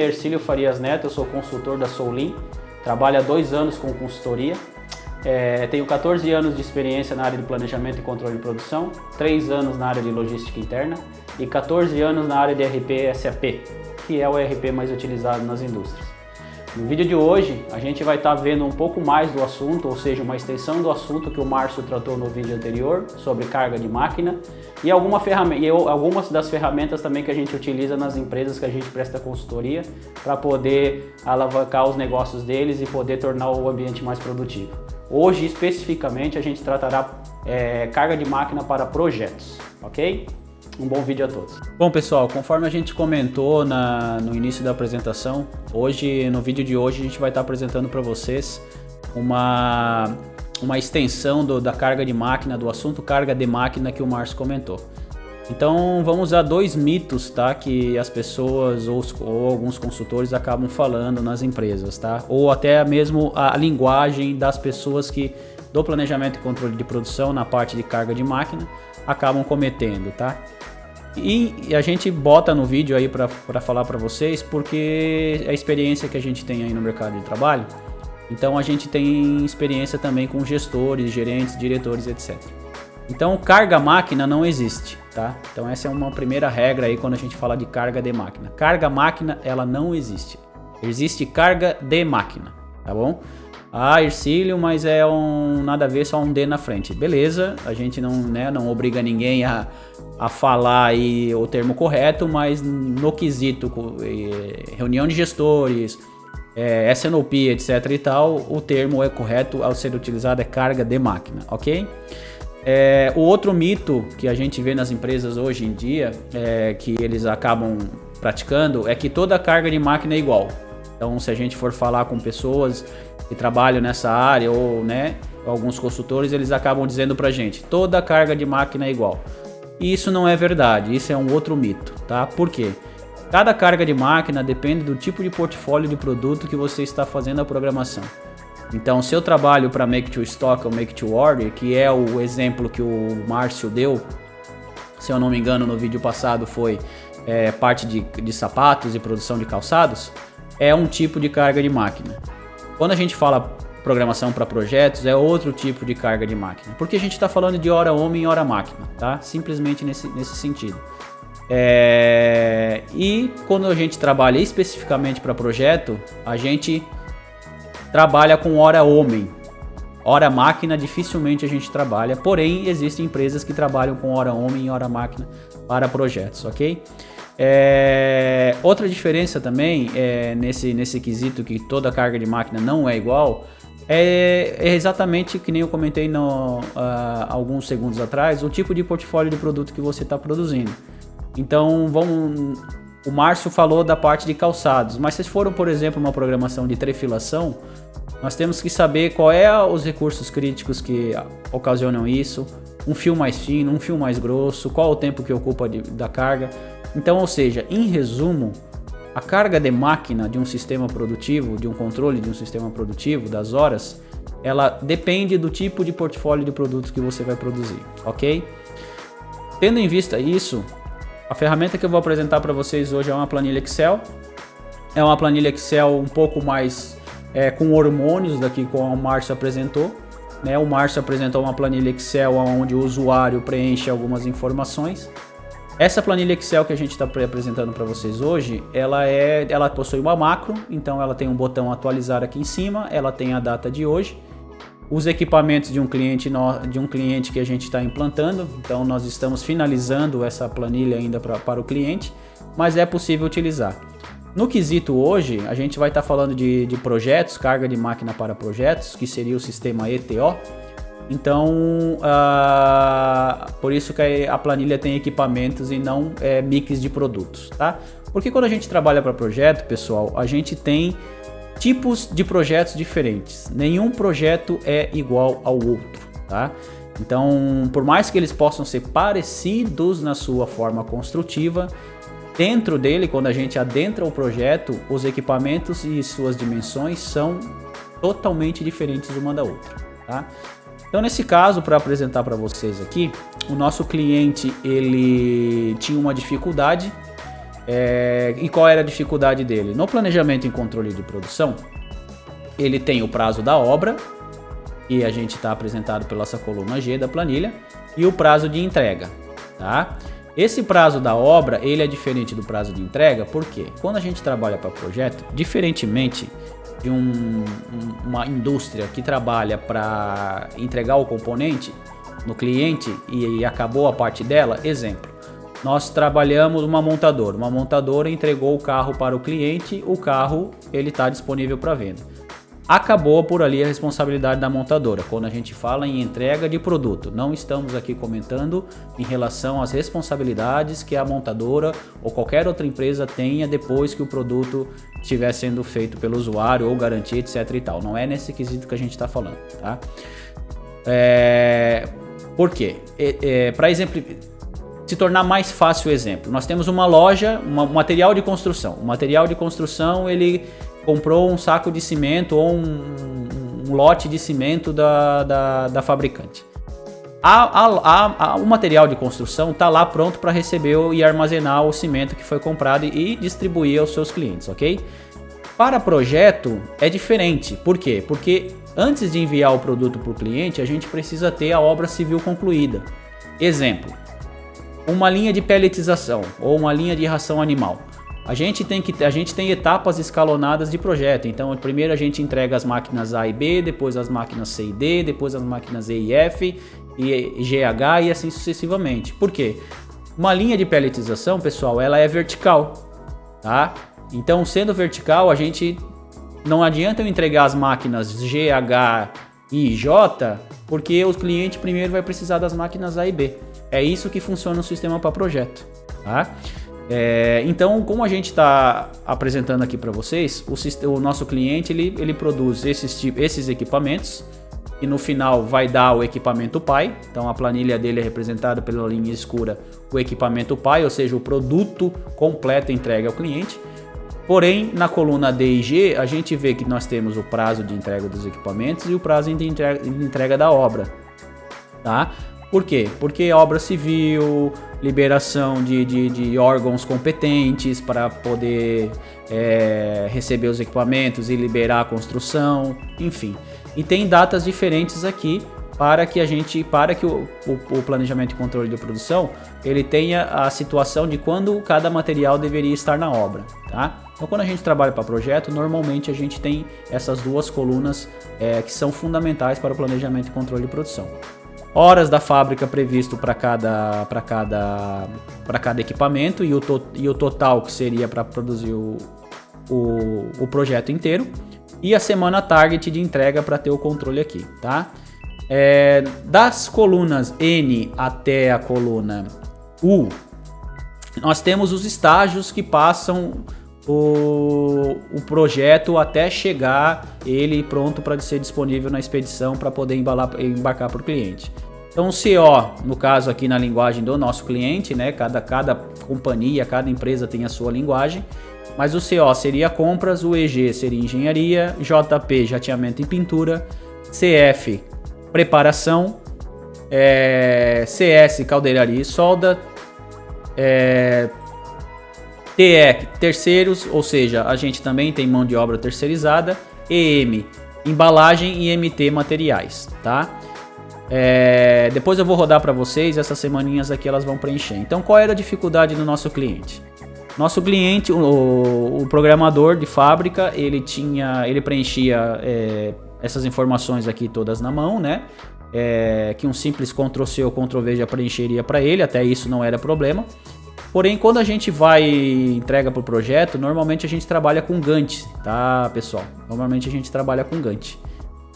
nome é Ercílio Farias Neto, eu sou consultor da Soulin, trabalho há 2 anos com consultoria, tenho 14 anos de experiência na área de planejamento e controle de produção, 3 anos na área de logística interna e 14 anos na área de ERP SAP, que é o ERP mais utilizado nas indústrias. No vídeo de hoje, a gente vai estar vendo um pouco mais do assunto, ou seja, uma extensão do assunto que o Márcio tratou no vídeo anterior, sobre carga de máquina, e algumas das ferramentas também que a gente utiliza nas empresas que a gente presta consultoria, para poder alavancar os negócios deles e poder tornar o ambiente mais produtivo. Hoje, especificamente, a gente tratará carga de máquina para projetos, ok? Um bom vídeo a todos. Bom pessoal, conforme a gente comentou no início da apresentação, no vídeo de hoje a gente vai estar apresentando para vocês uma extensão da carga de máquina, do assunto carga de máquina que o Márcio comentou. Então vamos usar 2 mitos, tá, que as pessoas ou alguns consultores acabam falando nas empresas, tá? Ou até mesmo a linguagem das pessoas que do planejamento e controle de produção na parte de carga de máquina acabam cometendo, tá? E a gente bota no vídeo aí para falar para vocês porque é a experiência que a gente tem aí no mercado de trabalho. Então a gente tem experiência também com gestores, gerentes, diretores, etc. Então carga máquina não existe, tá? Então essa é uma primeira regra aí quando a gente fala de carga de máquina. Carga máquina ela não existe. Existe carga de máquina, tá bom? Ah, Ercílio, mas nada a ver, só um D na frente. Beleza, a gente não obriga ninguém a falar aí o termo correto, mas no quesito reunião de gestores, SNOP, etc e tal, o termo é correto ao ser utilizado é carga de máquina, ok? O outro mito que a gente vê nas empresas hoje em dia, que eles acabam praticando, é que toda carga de máquina é igual. Então, se a gente for falar com pessoas que trabalham nessa área ou alguns consultores, eles acabam dizendo pra gente, toda carga de máquina é igual. E isso não é verdade, isso é um outro mito, tá? Por quê? Cada carga de máquina depende do tipo de portfólio de produto que você está fazendo a programação. Então, se eu trabalho para Make to Stock ou Make to Order, que é o exemplo que o Márcio deu, se eu não me engano no vídeo passado foi parte de sapatos e produção de calçados, é um tipo de carga de máquina. Quando a gente fala programação para projetos, é outro tipo de carga de máquina. Porque a gente está falando de hora homem e hora máquina, tá? Simplesmente nesse sentido. E quando a gente trabalha especificamente para projeto, a gente trabalha com hora homem. Hora máquina dificilmente a gente trabalha, porém existem empresas que trabalham com hora homem e hora máquina para projetos, ok? Outra diferença também nesse quesito que toda carga de máquina não é igual é exatamente que nem eu comentei alguns segundos atrás, o tipo de portfólio de produto que você está produzindo. Então o Márcio falou da parte de calçados, mas se for, por exemplo, uma programação de trefilação, nós temos que saber qual os recursos críticos que ocasionam isso, um fio mais fino, um fio mais grosso, qual o tempo que ocupa da carga. Então, ou seja, em resumo, a carga de máquina de um sistema produtivo, de um controle de um sistema produtivo, das horas, ela depende do tipo de portfólio de produtos que você vai produzir, ok? Tendo em vista isso, a ferramenta que eu vou apresentar para vocês hoje é uma planilha Excel. É uma planilha Excel um pouco mais com hormônios daqui como o Márcio apresentou. O Márcio apresentou uma planilha Excel onde o usuário preenche algumas informações. Essa planilha Excel que a gente está apresentando para vocês hoje, ela possui uma macro, então ela tem um botão atualizar aqui em cima, ela tem a data de hoje, os equipamentos de um cliente que a gente está implantando, então nós estamos finalizando essa planilha ainda para o cliente, mas é possível utilizar. No quesito hoje, a gente vai estar falando de projetos, carga de máquina para projetos, que seria o sistema ETO. Então, por isso que a planilha tem equipamentos e não mix de produtos, tá? Porque quando a gente trabalha para projeto, pessoal, a gente tem tipos de projetos diferentes. Nenhum projeto é igual ao outro, tá? Então, por mais que eles possam ser parecidos na sua forma construtiva, dentro dele, quando a gente adentra o projeto, os equipamentos e suas dimensões são totalmente diferentes uma da outra, tá? Então, nesse caso, para apresentar para vocês aqui, o nosso cliente ele tinha uma dificuldade E qual era a dificuldade dele? No planejamento e controle de produção, ele tem o prazo da obra, que a gente está apresentado pela essa coluna G da planilha, e o prazo de entrega, tá? Esse prazo da obra, ele é diferente do prazo de entrega, porque quando a gente trabalha para projeto, diferentemente de uma indústria que trabalha para entregar o componente no cliente e acabou a parte dela, exemplo, nós trabalhamos uma montadora entregou o carro para o cliente, o carro ele está disponível para venda. Acabou por ali a responsabilidade da montadora. Quando a gente fala em entrega de produto, não estamos aqui comentando em relação às responsabilidades que a montadora ou qualquer outra empresa tenha depois que o produto estiver sendo feito pelo usuário ou garantia, etc e tal. Não é nesse quesito que a gente está falando, tá? Por quê? Para se tornar mais fácil o exemplo, nós temos uma loja, um material de construção. O material de construção, ele comprou um saco de cimento ou um lote de cimento da fabricante. O material de construção está lá pronto para receber e armazenar o cimento que foi comprado e distribuir aos seus clientes, ok? Para projeto é diferente. Por quê? Porque antes de enviar o produto para o cliente, a gente precisa ter a obra civil concluída. Exemplo, uma linha de pelletização ou uma linha de ração animal. A gente tem etapas escalonadas de projeto. Então, primeiro a gente entrega as máquinas A e B, depois as máquinas C e D, depois as máquinas E e F, e GH e assim sucessivamente. Por quê? Uma linha de pelletização, pessoal, ela é vertical, tá? Então, sendo vertical, a gente não adianta eu entregar as máquinas G, H e J, porque o cliente primeiro vai precisar das máquinas A e B. É isso que funciona o sistema para projeto, tá? Então, como a gente está apresentando aqui para vocês, o nosso cliente ele produz esses equipamentos e no final vai dar o equipamento pai. Então, a planilha dele é representada pela linha escura, o equipamento pai, ou seja, o produto completo entregue ao cliente. Porém, na coluna D e G, a gente vê que nós temos o prazo de entrega dos equipamentos e o prazo de entrega da obra, tá? Por quê? Porque obra civil, liberação de órgãos competentes para poder receber os equipamentos e liberar a construção, enfim. E tem datas diferentes aqui para que o planejamento e controle de produção ele tenha a situação de quando cada material deveria estar na obra, tá? Então, quando a gente trabalha para projeto, normalmente a gente tem essas duas colunas que são fundamentais para o planejamento e controle de produção. Horas da fábrica previsto para cada equipamento e o total que seria para produzir o projeto inteiro. E a semana target de entrega para ter o controle aqui, tá? Das colunas N até a coluna U, nós temos os estágios que passam o projeto até chegar ele pronto para ser disponível na expedição para poder embarcar para o cliente. Então o CO, no caso aqui na linguagem do nosso cliente, né? Cada companhia, cada empresa tem a sua linguagem, mas o CO seria compras, o EG seria engenharia, JP jateamento e pintura, CF preparação, CS caldeiraria e solda, TE terceiros, ou seja, a gente também tem mão de obra terceirizada, EM embalagem e MT materiais, tá? Depois eu vou rodar para vocês, essas semaninhas aqui elas vão preencher. Então, qual era a dificuldade do nosso cliente? Nosso cliente, o programador de fábrica, ele preenchia essas informações aqui todas na mão, né? Que um simples Ctrl+C ou Ctrl+V já preencheria para ele, até isso não era problema. Porém, quando a gente entrega para o projeto, normalmente a gente trabalha com Gantt, tá, pessoal? Normalmente a gente trabalha com Gantt.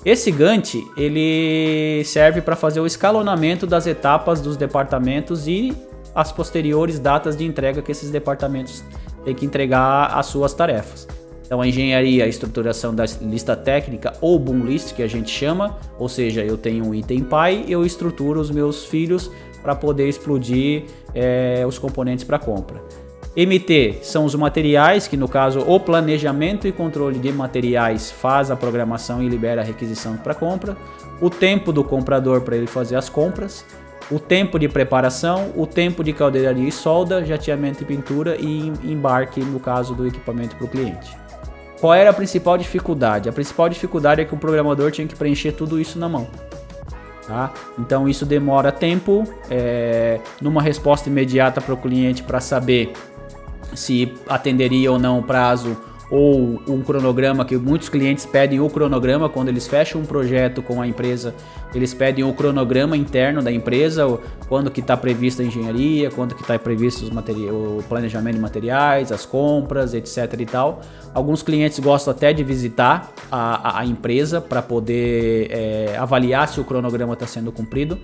Esse Gantt, ele serve para fazer o escalonamento das etapas dos departamentos e as posteriores datas de entrega que esses departamentos têm que entregar as suas tarefas. Então, a engenharia, a estruturação da lista técnica ou boom list, que a gente chama, ou seja, eu tenho um item pai, eu estruturo os meus filhos para poder explodir os componentes para compra. MT são os materiais, que no caso o planejamento e controle de materiais faz a programação e libera a requisição para compra. O tempo do comprador para ele fazer as compras. o tempo de preparação, o tempo de caldeiraria e solda, jateamento e pintura e embarque no caso do equipamento para o cliente. Qual era a principal dificuldade? A principal dificuldade é que o programador tinha que preencher tudo isso na mão. Tá? Então isso demora tempo, numa resposta imediata para o cliente para saber se atenderia ou não o prazo, ou um cronograma, que muitos clientes pedem o cronograma quando eles fecham um projeto com a empresa, eles pedem o cronograma interno da empresa, quando que está prevista a engenharia, quando que está previsto o planejamento de materiais, as compras, etc e tal. Alguns clientes gostam até de visitar a empresa para poder avaliar se o cronograma está sendo cumprido,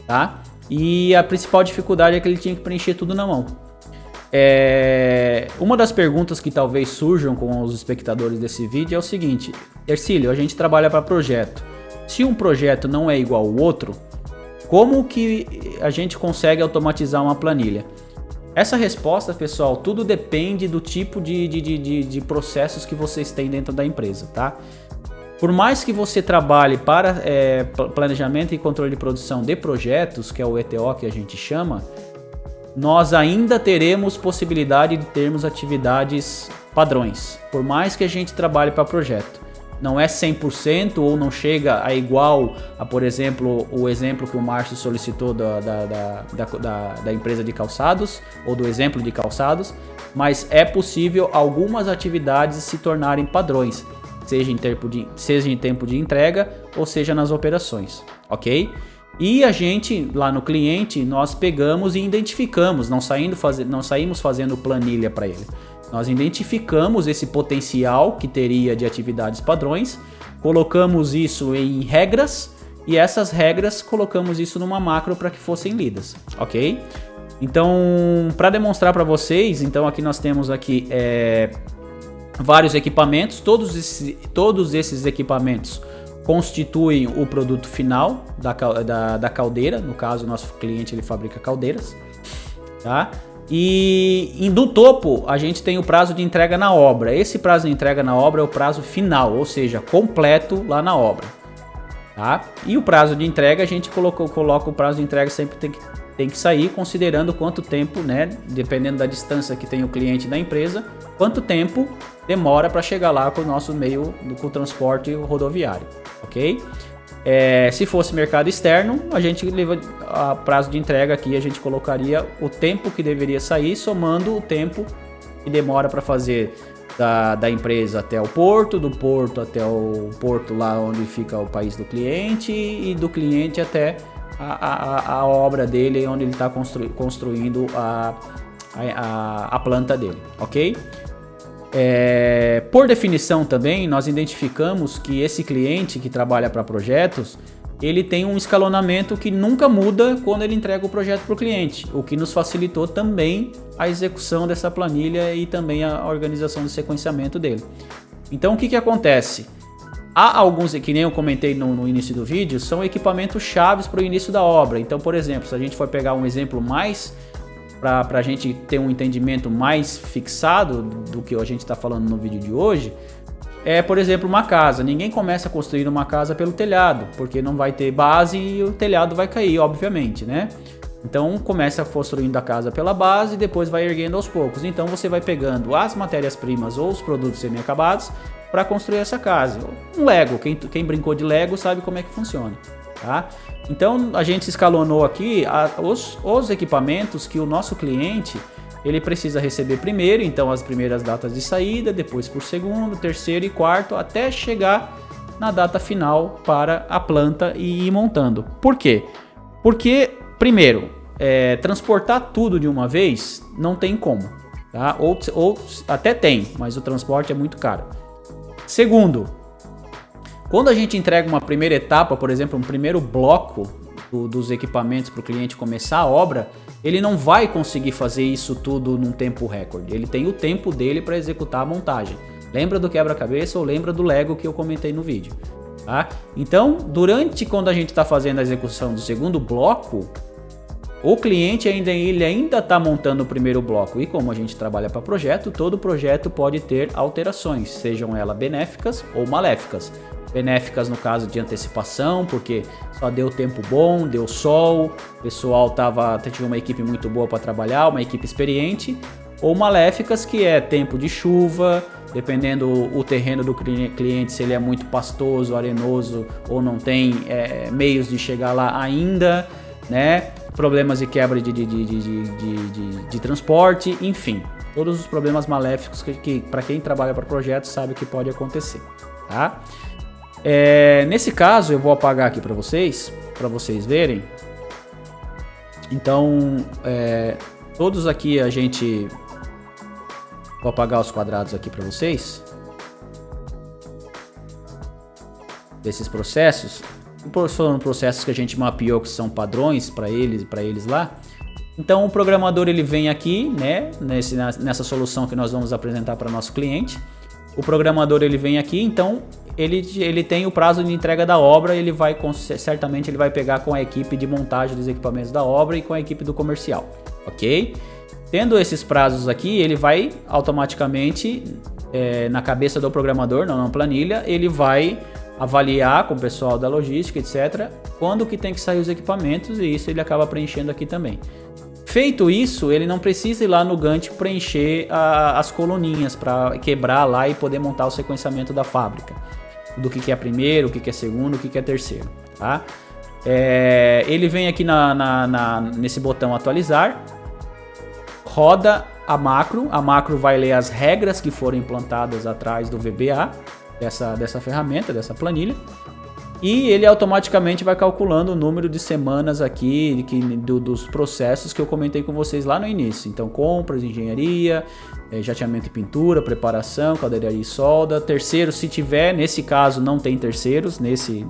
tá? E a principal dificuldade é que ele tinha que preencher tudo na mão. Uma das perguntas que talvez surjam com os espectadores desse vídeo é o seguinte: Hercílio, a gente trabalha para projeto. Se um projeto não é igual ao outro, como que a gente consegue automatizar uma planilha? Essa resposta, pessoal, tudo depende do tipo de processos que vocês têm dentro da empresa, tá? Por mais que você trabalhe para planejamento e controle de produção de projetos, que é o ETO que a gente chama, nós ainda teremos possibilidade de termos atividades padrões, por mais que a gente trabalhe para projeto. Não é 100% ou não chega a igual a, por exemplo, o exemplo que o Márcio solicitou da empresa de calçados, ou do exemplo de calçados, mas é possível algumas atividades se tornarem padrões, seja em tempo de entrega ou seja nas operações, ok? E a gente, lá no cliente, nós pegamos e identificamos, não saímos fazendo planilha para ele. Nós identificamos esse potencial que teria de atividades padrões, colocamos isso em regras e essas regras colocamos isso numa macro para que fossem lidas, ok? Então, para demonstrar para vocês, então aqui nós temos aqui vários equipamentos, todos esses equipamentos constituem o produto final da caldeira. No caso, o nosso cliente ele fabrica caldeiras, tá? E no topo a gente tem o prazo de entrega na obra. Esse prazo de entrega na obra é o prazo final, ou seja, completo lá na obra, tá? E o prazo de entrega a gente coloca o prazo de entrega sempre tem que sair considerando quanto tempo, né? Dependendo da distância que tem o cliente da empresa, quanto tempo demora para chegar lá com o nosso meio com o transporte rodoviário, ok? Se fosse mercado externo, a gente leva a prazo de entrega aqui, a gente colocaria o tempo que deveria sair, somando o tempo que demora para fazer da empresa até o porto, do porto até o porto lá onde fica o país do cliente e do cliente até a obra dele, onde ele está construindo a planta dele, ok? Por definição também, nós identificamos que esse cliente que trabalha para projetos, ele tem um escalonamento que nunca muda quando ele entrega o projeto para o cliente, o que nos facilitou também a execução dessa planilha e também a organização do sequenciamento dele. Então o que acontece? Há alguns, que nem eu comentei no início do vídeo, são equipamentos chaves para o início da obra. Então, por exemplo, se a gente for pegar um exemplo mais para a gente ter um entendimento mais fixado do que a gente está falando no vídeo de hoje, por exemplo, uma casa. Ninguém começa a construir uma casa pelo telhado, porque não vai ter base e o telhado vai cair, obviamente, né? Então começa construindo a casa pela base e depois vai erguendo aos poucos. Então você vai pegando as matérias-primas ou os produtos semi-acabados para construir essa casa. Um Lego, quem brincou de Lego sabe como é que funciona, tá? Então a gente escalonou aqui os equipamentos que o nosso cliente ele precisa receber primeiro, então as primeiras datas de saída, depois por segundo, terceiro e quarto, até chegar na data final para a planta e ir montando. Por quê? Porque, primeiro, transportar tudo de uma vez não tem como, tá? Ou até tem, mas o transporte é muito caro. Segundo, quando a gente entrega uma primeira etapa, por exemplo, um primeiro bloco dos equipamentos para o cliente começar a obra, ele não vai conseguir fazer isso tudo num tempo recorde. Ele tem o tempo dele para executar a montagem. Lembra do quebra-cabeça ou lembra do Lego que eu comentei no vídeo, tá? Então, quando a gente está fazendo a execução do segundo bloco, o cliente ainda está montando o primeiro bloco. E como a gente trabalha para projeto, todo projeto pode ter alterações, sejam elas benéficas ou maléficas. benéficas no caso de antecipação, porque só deu tempo bom, deu sol, o pessoal tinha uma equipe muito boa para trabalhar, uma equipe experiente, ou maléficas, que é tempo de chuva, dependendo o terreno do cliente, se ele é muito pastoso, arenoso ou não tem meios de chegar lá ainda, né? Problemas de quebra de transporte, enfim, todos os problemas maléficos que para quem trabalha para projetos sabe que pode acontecer, tá? Nesse caso eu vou apagar aqui para vocês verem. Então todos aqui vou apagar os quadrados aqui para vocês desses processos. Foram processos que a gente mapeou, que são padrões para eles lá. Então o programador ele vem aqui, né, nessa solução que nós vamos apresentar para nosso cliente. O programador ele vem aqui, então ele tem o prazo de entrega da obra, certamente ele vai pegar com a equipe de montagem dos equipamentos da obra e com a equipe do comercial, ok? Tendo esses prazos aqui, ele vai automaticamente, na cabeça do programador, não na planilha, ele vai avaliar com o pessoal da logística, etc., quando que tem que sair os equipamentos, e isso ele acaba preenchendo aqui também. Feito isso, ele não precisa ir lá no Gantt preencher as coluninhas para quebrar lá e poder montar o sequenciamento da fábrica, do que é primeiro, o que é segundo, o que é terceiro, tá? Ele vem aqui nesse botão atualizar, roda a macro vai ler as regras que foram implantadas atrás do VBA, dessa ferramenta, dessa planilha, e ele automaticamente vai calculando o número de semanas aqui dos processos que eu comentei com vocês lá no início. Então, compras, engenharia, jateamento e pintura, preparação, caldeiraria e solda, terceiro, se tiver, nesse caso não tem terceiros, nesse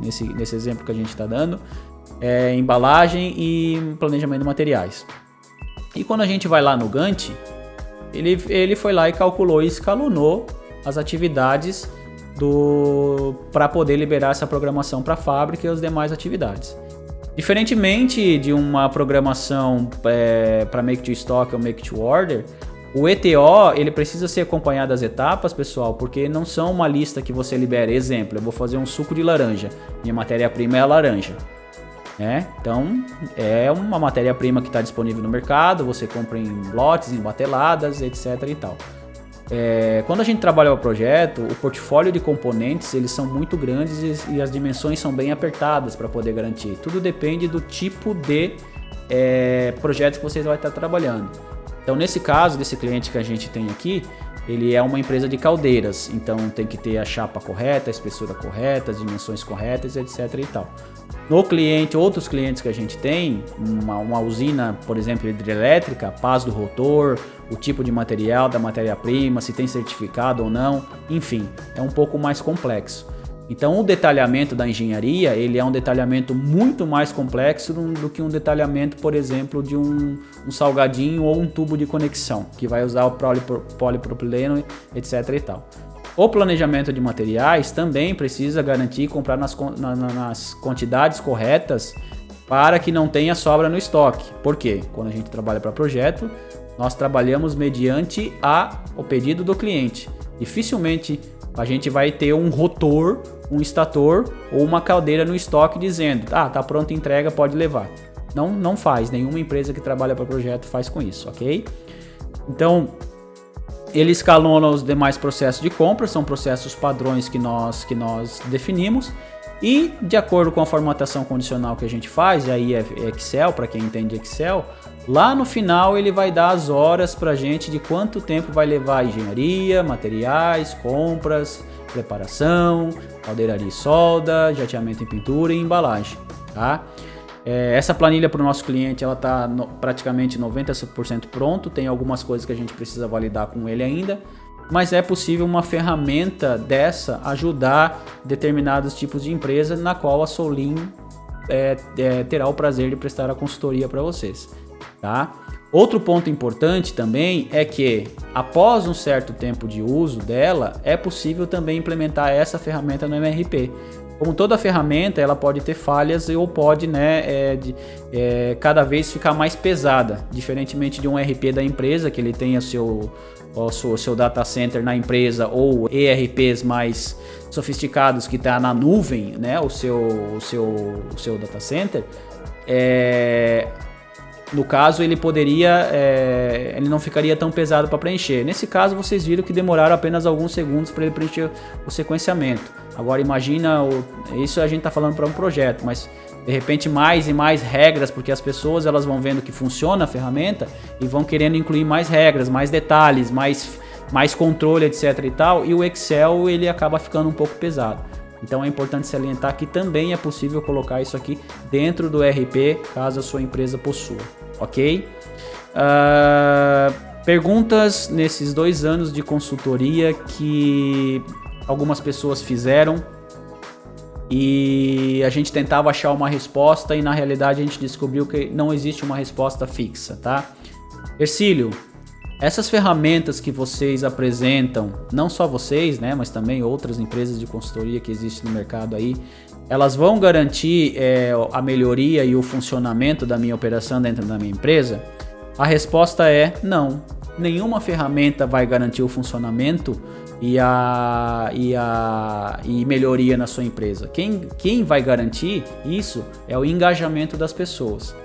exemplo que a gente está dando, embalagem e planejamento de materiais. E quando a gente vai lá no Gantt, ele foi lá e calculou e escalonou as atividades para poder liberar essa programação para a fábrica e as demais atividades. Diferentemente de uma programação para Make to Stock ou Make to Order, o ETO ele precisa ser acompanhado das etapas, pessoal, porque não são uma lista que você libera. Exemplo, eu vou fazer um suco de laranja, minha matéria-prima é a laranja. Então é uma matéria-prima que está disponível no mercado, você compra em lotes, em bateladas, etc. e tal. Quando a gente trabalha o projeto, o portfólio de componentes eles são muito grandes e as dimensões são bem apertadas para poder garantir. Tudo depende do tipo de projeto que vocês vão estar trabalhando. Então, nesse caso, desse cliente que a gente tem aqui, ele é uma empresa de caldeiras, então tem que ter a chapa correta, a espessura correta, as dimensões corretas, etc. e tal. Outros clientes que a gente tem, uma usina, por exemplo, hidrelétrica, paz do rotor, o tipo de material da matéria-prima, se tem certificado ou não, enfim, é um pouco mais complexo. Então o detalhamento da engenharia, ele é um detalhamento muito mais complexo do que um detalhamento, por exemplo, de um salgadinho ou um tubo de conexão, que vai usar o polipropileno, etc. e tal. O planejamento de materiais também precisa garantir e comprar nas quantidades corretas para que não tenha sobra no estoque. Por quê? Quando a gente trabalha para projeto, nós trabalhamos mediante o pedido do cliente. Dificilmente a gente vai ter um rotor, um estator ou uma caldeira no estoque dizendo, tá pronta a entrega, pode levar. Não faz, nenhuma empresa que trabalha para projeto faz com isso, ok? Então, ele escalona os demais processos de compra, são processos padrões que nós definimos, e de acordo com a formatação condicional que a gente faz, e aí é Excel, para quem entende Excel, lá no final ele vai dar as horas para a gente de quanto tempo vai levar a engenharia, materiais, compras, preparação, caldeiraria e solda, jateamento em pintura e embalagem, tá? Essa planilha para o nosso cliente ela está praticamente 90% pronto, tem algumas coisas que a gente precisa validar com ele ainda, mas é possível uma ferramenta dessa ajudar determinados tipos de empresa na qual a Solim terá o prazer de prestar a consultoria para vocês, tá? Outro ponto importante também é que após um certo tempo de uso dela, é possível também implementar essa ferramenta no MRP. Como toda ferramenta, ela pode ter falhas ou pode, né, cada vez ficar mais pesada, diferentemente de um ERP da empresa, que ele tem o seu data center na empresa, ou ERPs mais sofisticados que está na nuvem, né, o seu data center. No caso, ele ele não ficaria tão pesado para preencher. Nesse caso, vocês viram que demoraram apenas alguns segundos para ele preencher o sequenciamento. Agora imagina, isso a gente está falando para um projeto, mas de repente mais e mais regras, porque as pessoas elas vão vendo que funciona a ferramenta e vão querendo incluir mais regras, mais detalhes, mais controle, etc e tal, e o Excel ele acaba ficando um pouco pesado. Então é importante salientar que também é possível colocar isso aqui dentro do ERP, caso a sua empresa possua, ok? Perguntas nesses 2 anos de consultoria que algumas pessoas fizeram e a gente tentava achar uma resposta e na realidade a gente descobriu que não existe uma resposta fixa, tá? Ercílio, essas ferramentas que vocês apresentam, não só vocês, né, mas também outras empresas de consultoria que existem no mercado aí, elas vão garantir a melhoria e o funcionamento da minha operação dentro da minha empresa? A resposta é não. Nenhuma ferramenta vai garantir o funcionamento e melhoria na sua empresa. Quem vai garantir isso é o engajamento das pessoas.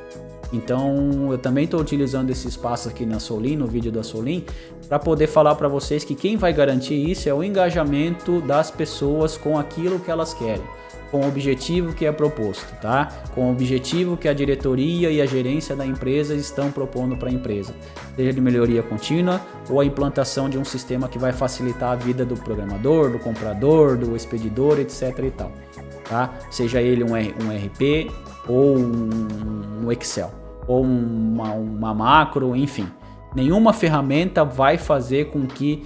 Então, eu também estou utilizando esse espaço aqui na Soulin, no vídeo da Soulin, para poder falar para vocês que quem vai garantir isso é o engajamento das pessoas com aquilo que elas querem, com o objetivo que é proposto, tá? Com o objetivo que a diretoria e a gerência da empresa estão propondo para a empresa, seja de melhoria contínua ou a implantação de um sistema que vai facilitar a vida do programador, do comprador, do expedidor, etc e tal, tá? Seja ele um ERP ou um Excel, ou uma macro, enfim. Nenhuma ferramenta vai fazer com que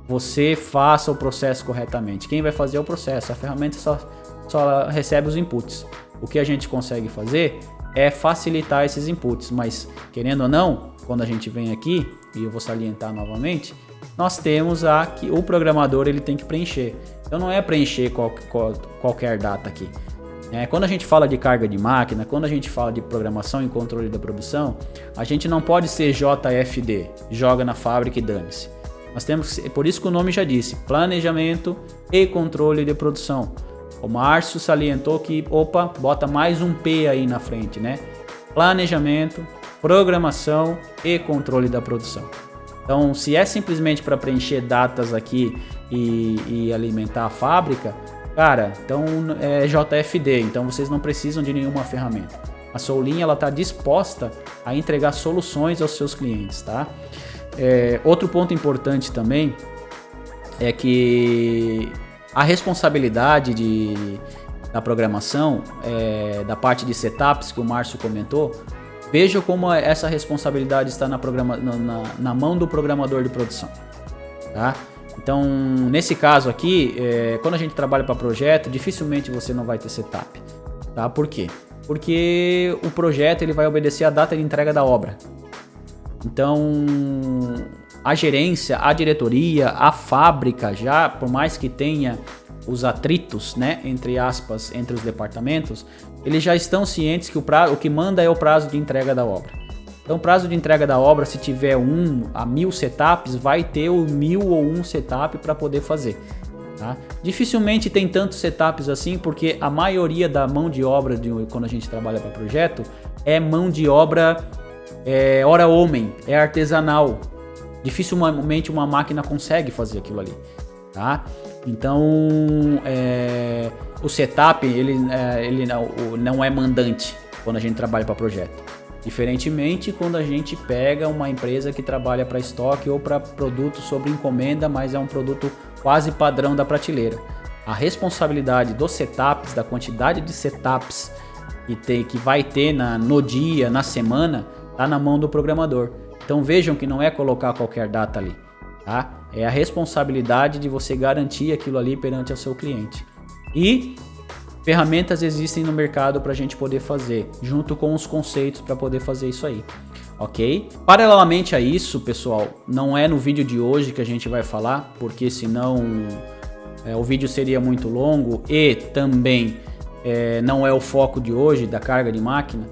você faça o processo corretamente. Quem vai fazer é o processo, a ferramenta só recebe os inputs. O que a gente consegue fazer é facilitar esses inputs, mas querendo ou não, quando a gente vem aqui, e eu vou salientar novamente, nós temos que o programador ele tem que preencher. Então não é preencher qualquer data aqui. Quando a gente fala de carga de máquina, quando a gente fala de programação e controle da produção, a gente não pode ser JFD, joga na fábrica e dane-se. Nós temos, por isso que o nome já disse, planejamento e controle de produção. O Márcio salientou que, bota mais um P aí na frente, né? Planejamento, programação e controle da produção. Então, se é simplesmente para preencher datas aqui e alimentar a fábrica, cara, então é JFD, então vocês não precisam de nenhuma ferramenta. A Soulin ela está disposta a entregar soluções aos seus clientes, tá? Outro ponto importante também é que a responsabilidade da programação, da parte de setups que o Márcio comentou, veja como essa responsabilidade está na mão do programador de produção, tá? Então, nesse caso aqui, quando a gente trabalha para projeto, dificilmente você não vai ter setup, tá? Por quê? Porque o projeto ele vai obedecer a data de entrega da obra. Então, a gerência, a diretoria, a fábrica, já por mais que tenha os atritos, né, entre aspas, entre os departamentos, eles já estão cientes que o que manda é o prazo de entrega da obra. Então, o prazo de entrega da obra, se tiver 1 a 1000 setups, vai ter o 1000 ou 1 setup para poder fazer. Tá? Dificilmente tem tantos setups assim, porque a maioria da mão de obra, quando a gente trabalha para projeto, é mão de obra hora homem, é artesanal. Dificilmente uma máquina consegue fazer aquilo ali. Tá? Então, o setup ele não é mandante quando a gente trabalha para projeto. Diferentemente quando a gente pega uma empresa que trabalha para estoque ou para produto sobre encomenda, mas é um produto quase padrão da prateleira. A responsabilidade dos setups, da quantidade de setups que vai ter no dia, na semana, está na mão do programador. Então vejam que não é colocar qualquer data ali, tá? É a responsabilidade de você garantir aquilo ali perante o seu cliente. E ferramentas existem no mercado para a gente poder fazer, junto com os conceitos para poder fazer isso aí, ok? Paralelamente a isso, pessoal, não é no vídeo de hoje que a gente vai falar, porque senão o vídeo seria muito longo e também não é o foco de hoje da carga de máquina,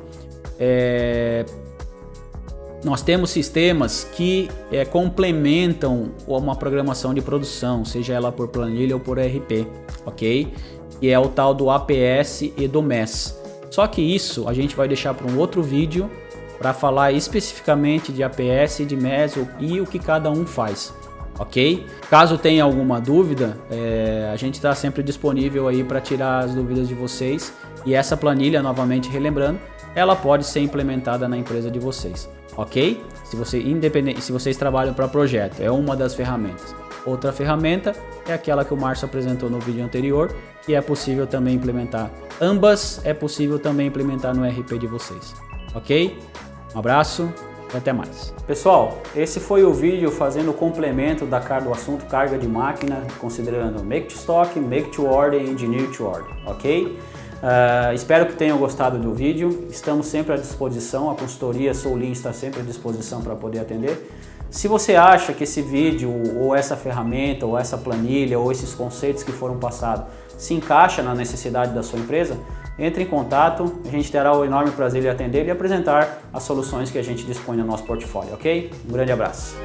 nós temos sistemas que complementam uma programação de produção, seja ela por planilha ou por ERP, ok? E é o tal do APS e do MES. Só que isso a gente vai deixar para um outro vídeo para falar especificamente de APS e de MES e o que cada um faz, ok? Caso tenha alguma dúvida, a gente está sempre disponível aí para tirar as dúvidas de vocês. E essa planilha, novamente relembrando, ela pode ser implementada na empresa de vocês, ok? Se vocês trabalham para projeto, é uma das ferramentas. Outra ferramenta é aquela que o Márcio apresentou no vídeo anterior, que é possível também implementar. Ambas é possível também implementar no RP de vocês, ok? Um abraço e até mais. Pessoal, esse foi o vídeo fazendo o complemento do assunto carga de máquina, considerando Make to Stock, Make to Order e Engineer to Order, ok? Espero que tenham gostado do vídeo. Estamos sempre à disposição, a consultoria Soulin está sempre à disposição para poder atender. Se você acha que esse vídeo, ou essa ferramenta, ou essa planilha, ou esses conceitos que foram passados se encaixa na necessidade da sua empresa, entre em contato, a gente terá o enorme prazer de atender e apresentar as soluções que a gente dispõe no nosso portfólio, ok? Um grande abraço!